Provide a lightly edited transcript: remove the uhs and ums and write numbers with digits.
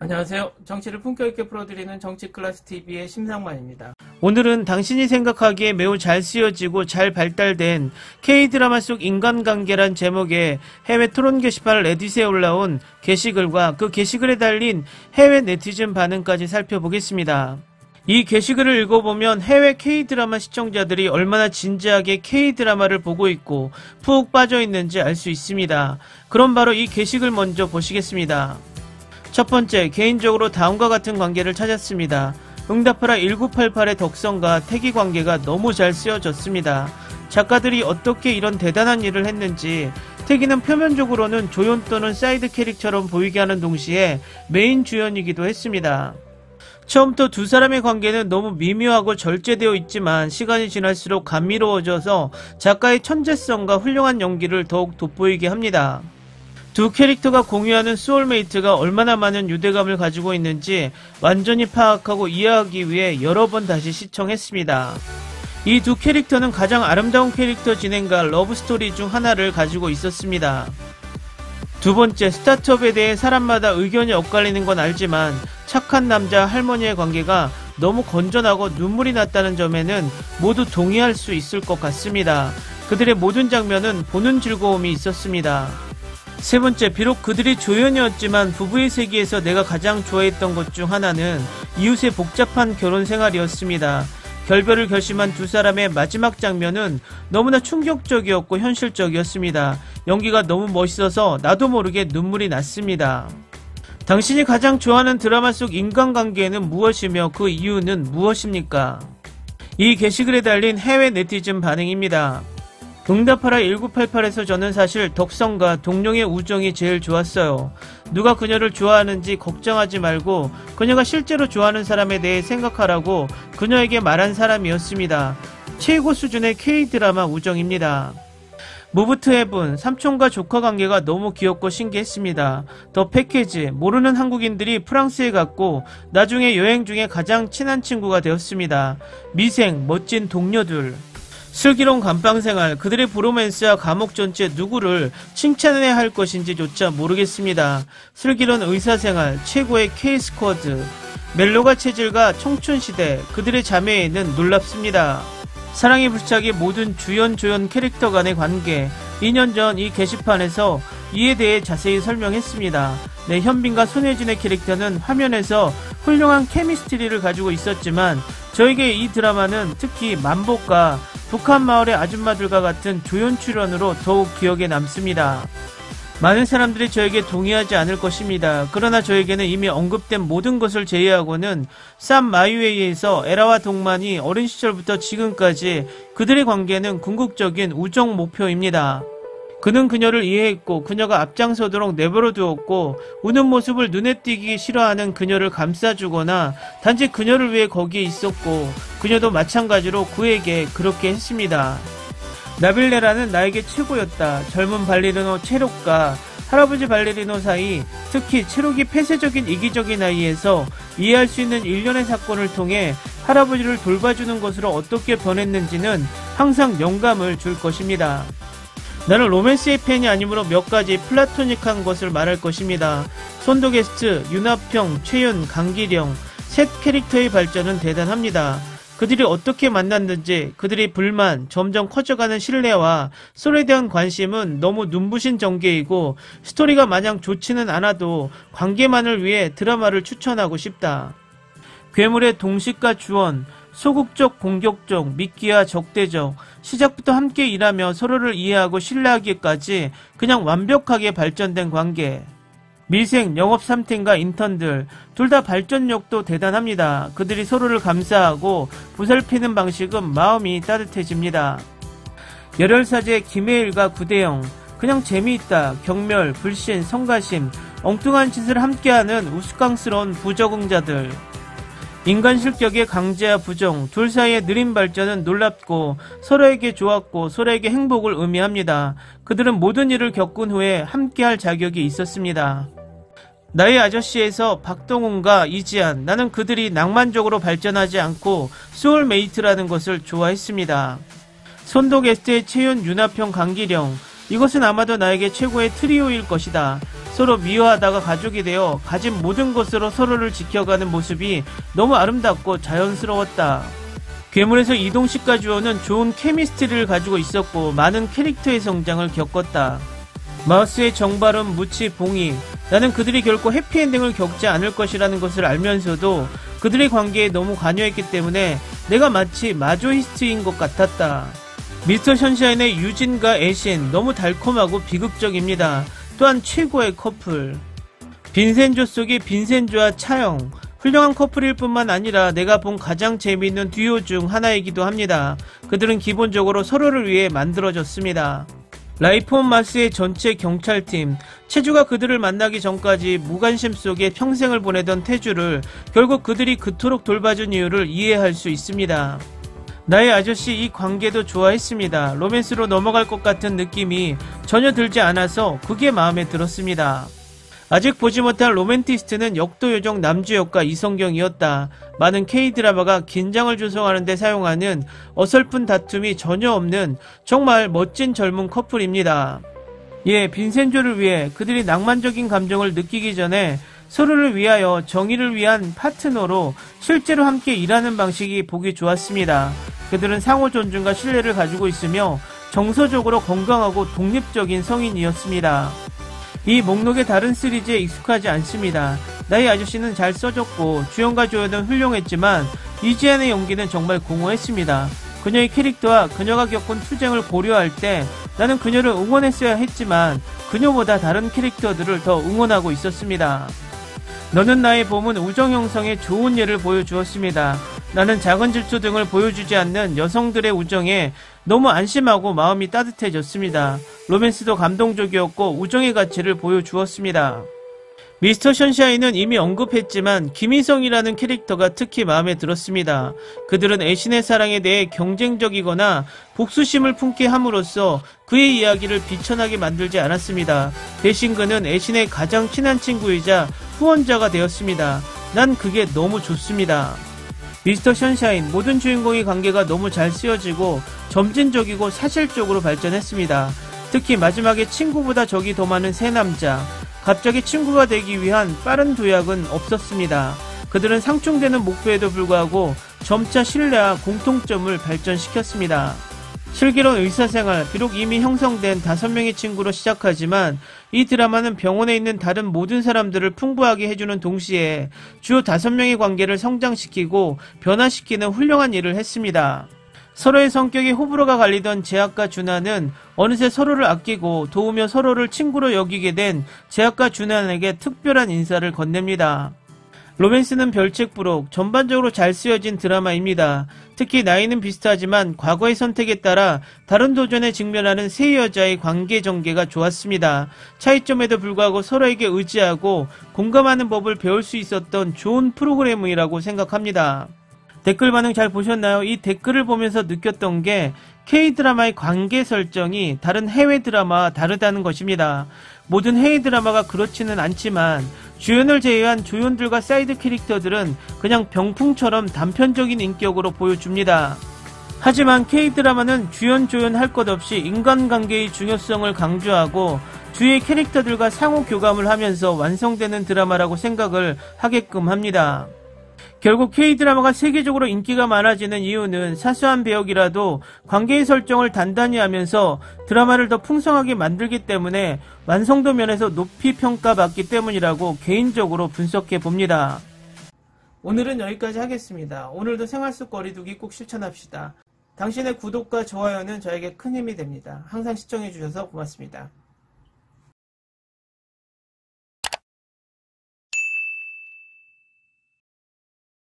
안녕하세요. 정치를 품격 있게 풀어드리는 정치클래스TV의 심상만입니다. 오늘은 당신이 생각하기에 매우 잘 쓰여지고 잘 발달된 K드라마 속 인간관계란 제목의 해외 토론 게시판 레딧에 올라온 게시글과 그 게시글에 달린 해외 네티즌 반응까지 살펴보겠습니다. 이 게시글을 읽어보면 해외 K드라마 시청자들이 얼마나 진지하게 K드라마를 보고 있고 푹 빠져있는지 알 수 있습니다. 그럼 바로 이 게시글 먼저 보시겠습니다. 첫 번째, 개인적으로 다음과 같은 관계를 찾았습니다. 응답하라 1988의 덕성과 태기 관계가 너무 잘 쓰여졌습니다. 작가들이 어떻게 이런 대단한 일을 했는지, 태기는 표면적으로는 조연 또는 사이드 캐릭처럼 보이게 하는 동시에 메인 주연이기도 했습니다. 처음부터 두 사람의 관계는 너무 미묘하고 절제되어 있지만 시간이 지날수록 감미로워져서 작가의 천재성과 훌륭한 연기를 더욱 돋보이게 합니다. 두 캐릭터가 공유하는 소울메이트가 얼마나 많은 유대감을 가지고 있는지 완전히 파악하고 이해하기 위해 여러 번 다시 시청했습니다. 이 두 캐릭터는 가장 아름다운 캐릭터 진행과 러브스토리 중 하나를 가지고 있었습니다. 두 번째, 스타트업에 대해 사람마다 의견이 엇갈리는 건 알지만 착한 남자 할머니의 관계가 너무 건전하고 눈물이 났다는 점에는 모두 동의할 수 있을 것 같습니다. 그들의 모든 장면은 보는 즐거움이 있었습니다. 세 번째, 비록 그들이 조연이었지만 부부의 세계에서 내가 가장 좋아했던 것 중 하나는 이웃의 복잡한 결혼 생활이었습니다. 결별을 결심한 두 사람의 마지막 장면은 너무나 충격적이었고 현실적이었습니다. 연기가 너무 멋있어서 나도 모르게 눈물이 났습니다. 당신이 가장 좋아하는 드라마 속 인간관계는 무엇이며 그 이유는 무엇입니까? 이 게시글에 달린 해외 네티즌 반응입니다. 응답하라 1988에서 저는 사실 덕성과 동룡의 우정이 제일 좋았어요. 누가 그녀를 좋아하는지 걱정하지 말고 그녀가 실제로 좋아하는 사람에 대해 생각하라고 그녀에게 말한 사람이었습니다. 최고 수준의 K드라마 우정입니다. 무브 투 헤븐, 삼촌과 조카 관계가 너무 귀엽고 신기했습니다. 더 패키지, 모르는 한국인들이 프랑스에 갔고 나중에 여행 중에 가장 친한 친구가 되었습니다. 미생, 멋진 동료들. 슬기로운 감방생활, 그들의 브로맨스와 감옥 전체 누구를 칭찬해야 할 것인지조차 모르겠습니다. 슬기로운 의사생활, 최고의 K스쿼드, 멜로가 체질과 청춘시대, 그들의 자매에는 놀랍습니다. 사랑의 불착의 모든 주연 조연 캐릭터 간의 관계, 2년 전 이 게시판에서 이에 대해 자세히 설명했습니다. 네, 현빈과 손예진의 캐릭터는 화면에서 훌륭한 케미스트리를 가지고 있었지만 저에게 이 드라마는 특히 만복과 북한 마을의 아줌마들과 같은 조연 출연으로 더욱 기억에 남습니다. 많은 사람들이 저에게 동의하지 않을 것입니다. 그러나 저에게는 이미 언급된 모든 것을 제외하고는 쌈 마이웨이에서 에라와 동만이 어린 시절부터 지금까지 그들의 관계는 궁극적인 우정 목표입니다. 그는 그녀를 이해했고 그녀가 앞장서도록 내버려 두었고 우는 모습을 눈에 띄기 싫어하는 그녀를 감싸주거나 단지 그녀를 위해 거기에 있었고 그녀도 마찬가지로 그에게 그렇게 했습니다. 나빌레라는 나에게 최고였다. 젊은 발레리노 체록과 할아버지 발레리노 사이, 특히 체록이 폐쇄적인 이기적인 아이에서 이해할 수 있는 일련의 사건을 통해 할아버지를 돌봐주는 것으로 어떻게 변했는지는 항상 영감을 줄 것입니다. 나는 로맨스의 팬이 아니므로 몇 가지 플라토닉한 것을 말할 것입니다. 손도게스트, 윤하평, 최윤, 강기령 셋 캐릭터의 발전은 대단합니다. 그들이 어떻게 만났는지, 그들의 불만, 점점 커져가는 신뢰와 소리에 대한 관심은 너무 눈부신 전개이고 스토리가 마냥 좋지는 않아도 관계만을 위해 드라마를 추천하고 싶다. 괴물의 동식과 주원, 소극적, 공격적, 미끼와 적대적, 시작부터 함께 일하며 서로를 이해하고 신뢰하기까지 그냥 완벽하게 발전된 관계. 미생, 영업 3팀과 인턴들, 둘 다 발전력도 대단합니다. 그들이 서로를 감싸하고 보살피는 방식은 마음이 따뜻해집니다. 열혈사제 김혜일과 구대영, 그냥 재미있다. 경멸, 불신, 성가심, 엉뚱한 짓을 함께하는 우스꽝스러운 부적응자들. 인간 실격의 강제와 부정, 둘 사이의 느린 발전은 놀랍고 서로에게 좋았고 서로에게 행복을 의미합니다. 그들은 모든 일을 겪은 후에 함께할 자격이 있었습니다. 나의 아저씨에서 박동훈과 이지한, 나는 그들이 낭만적으로 발전하지 않고 소울메이트라는 것을 좋아했습니다. 손도 게스트의 채윤, 윤하평, 강기령, 이것은 아마도 나에게 최고의 트리오일 것이다. 서로 미워하다가 가족이 되어 가진 모든 것으로 서로를 지켜가는 모습이 너무 아름답고 자연스러웠다. 괴물에서 이동식과 주호는 좋은 케미스트리를 가지고 있었고 많은 캐릭터의 성장을 겪었다. 마우스의 정발음, 무치, 봉이, 나는 그들이 결코 해피엔딩을 겪지 않을 것이라는 것을 알면서도 그들의 관계에 너무 관여했기 때문에 내가 마치 마조히스트인 것 같았다. 미스터 션샤인의 유진과 애신, 너무 달콤하고 비극적입니다. 또한 최고의 커플. 빈센조 속의 빈센조와 차영, 훌륭한 커플일 뿐만 아니라 내가 본 가장 재미있는 듀오 중 하나이기도 합니다. 그들은 기본적으로 서로를 위해 만들어졌습니다. 라이프 온 마스의 전체 경찰팀, 채주가 그들을 만나기 전까지 무관심 속에 평생을 보내던 태주를 결국 그들이 그토록 돌봐준 이유를 이해할 수 있습니다. 나의 아저씨, 이 관계도 좋아했습니다. 로맨스로 넘어갈 것 같은 느낌이 전혀 들지 않아서 그게 마음에 들었습니다. 아직 보지 못한 로맨티스트는 역도요정 남주혁과 이성경이었다. 많은 K드라마가 긴장을 조성하는 데 사용하는 어설픈 다툼이 전혀 없는 정말 멋진 젊은 커플입니다. 예, 빈센조를 위해 그들이 낭만적인 감정을 느끼기 전에 서로를 위하여 정의를 위한 파트너로 실제로 함께 일하는 방식이 보기 좋았습니다. 그들은 상호 존중과 신뢰를 가지고 있으며 정서적으로 건강하고 독립적인 성인이었습니다. 이 목록의 다른 시리즈에 익숙하지 않습니다. 나의 아저씨는 잘 써졌고 주연과 조연은 훌륭했지만 이지안의 연기는 정말 공허했습니다. 그녀의 캐릭터와 그녀가 겪은 투쟁을 고려할 때 나는 그녀를 응원했어야 했지만 그녀보다 다른 캐릭터들을 더 응원하고 있었습니다. 너는 나의 봄은 우정 형성의 좋은 예를 보여주었습니다. 나는 작은 질투 등을 보여주지 않는 여성들의 우정에 너무 안심하고 마음이 따뜻해졌습니다. 로맨스도 감동적이었고 우정의 가치를 보여주었습니다. 미스터 션샤인은 이미 언급했지만 김희성이라는 캐릭터가 특히 마음에 들었습니다. 그들은 애신의 사랑에 대해 경쟁적이거나 복수심을 품게 함으로써 그의 이야기를 비천하게 만들지 않았습니다. 대신 그는 애신의 가장 친한 친구이자 후원자가 되었습니다. 난 그게 너무 좋습니다. 미스터 션샤인, 모든 주인공의 관계가 너무 잘 쓰여지고 점진적이고 사실적으로 발전했습니다. 특히 마지막에 친구보다 적이 더 많은 세 남자, 갑자기 친구가 되기 위한 빠른 도약은 없었습니다. 그들은 상충되는 목표에도 불구하고 점차 신뢰와 공통점을 발전시켰습니다. 슬기로운 의사생활, 비록 이미 형성된 5명의 친구로 시작하지만 이 드라마는 병원에 있는 다른 모든 사람들을 풍부하게 해주는 동시에 주요 5명의 관계를 성장시키고 변화시키는 훌륭한 일을 했습니다. 서로의 성격이 호불호가 갈리던 제약과 준하는 어느새 서로를 아끼고 도우며 서로를 친구로 여기게 된 제약과 준하에게 특별한 인사를 건넵니다. 로맨스는 별책부록 전반적으로 잘 쓰여진 드라마입니다. 특히 나이는 비슷하지만 과거의 선택에 따라 다른 도전에 직면하는 세 여자의 관계 전개가 좋았습니다. 차이점에도 불구하고 서로에게 의지하고 공감하는 법을 배울 수 있었던 좋은 프로그램이라고 생각합니다. 댓글 반응 잘 보셨나요? 이 댓글을 보면서 느꼈던 게 K드라마의 관계 설정이 다른 해외 드라마와 다르다는 것입니다. 모든 해외 드라마가 그렇지는 않지만 주연을 제외한 조연들과 사이드 캐릭터들은 그냥 병풍처럼 단편적인 인격으로 보여줍니다. 하지만 K드라마는 주연 조연 할 것 없이 인간관계의 중요성을 강조하고 주위의 캐릭터들과 상호 교감을 하면서 완성되는 드라마라고 생각을 하게끔 합니다. 결국 K드라마가 세계적으로 인기가 많아지는 이유는 사소한 배역이라도 관계의 설정을 단단히 하면서 드라마를 더 풍성하게 만들기 때문에 완성도 면에서 높이 평가받기 때문이라고 개인적으로 분석해 봅니다. 오늘은 여기까지 하겠습니다. 오늘도 생활 속 거리두기 꼭 실천합시다. 당신의 구독과 좋아요는 저에게 큰 힘이 됩니다. 항상 시청해 주셔서 고맙습니다.